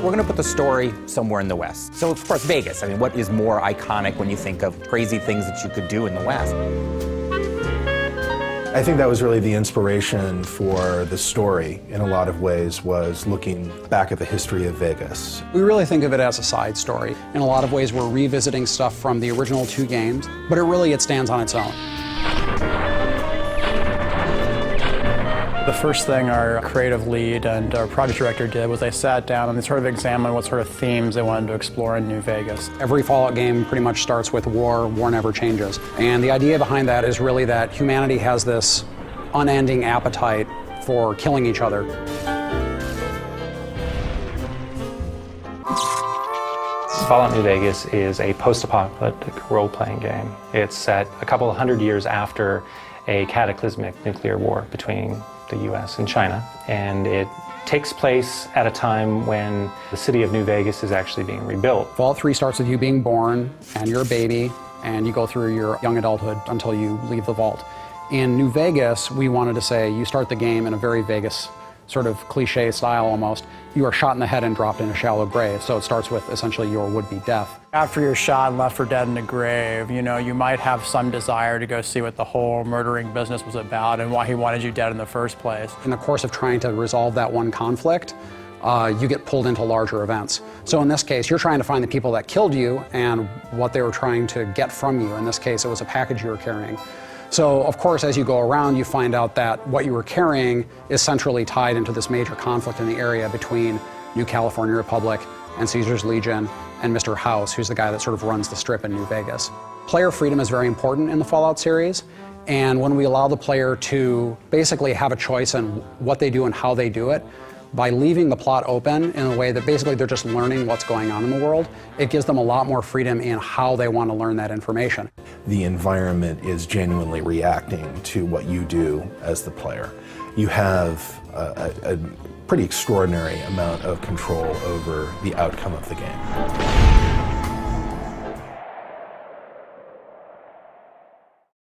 We're going to put the story somewhere in the West. So, of course, Vegas. I mean, what is more iconic when you think of crazy things that you could do in the West? I think that was really the inspiration for the story, in a lot of ways, was looking back at the history of Vegas. We really think of it as a side story. In a lot of ways, we're revisiting stuff from the original 2 games, but it stands on its own. The first thing our creative lead and our project director did was they sat down and they sort of examined what sort of themes they wanted to explore in New Vegas. Every Fallout game pretty much starts with war. War never changes. And the idea behind that is really that humanity has this unending appetite for killing each other. Fallout New Vegas is a post-apocalyptic role-playing game. It's set a couple of hundred years after a cataclysmic nuclear war between the US and China, and it takes place at a time when the city of New Vegas is actually being rebuilt. Fallout 3 starts with you being born, and you're a baby, and you go through your young adulthood until you leave the vault. In New Vegas, we wanted to say you start the game in a very Vegas sort of cliche style almost. You are shot in the head and dropped in a shallow grave, so it starts with essentially your would-be death. After you're shot and left for dead in the grave, you know, you might have some desire to go see what the whole murdering business was about and why he wanted you dead in the first place. In the course of trying to resolve that one conflict, you get pulled into larger events. So in this case, you're trying to find the people that killed you and what they were trying to get from you. In this case, it was a package you were carrying. So, of course, as you go around, you find out that what you were carrying is centrally tied into this major conflict in the area between New California Republic and Caesar's Legion and Mr. House, who's the guy that sort of runs the strip in New Vegas. Player freedom is very important in the Fallout series, and when we allow the player to basically have a choice in what they do and how they do it, by leaving the plot open in a way that basically they're just learning what's going on in the world, it gives them a lot more freedom in how they want to learn that information. The environment is genuinely reacting to what you do as the player. You have a pretty extraordinary amount of control over the outcome of the game.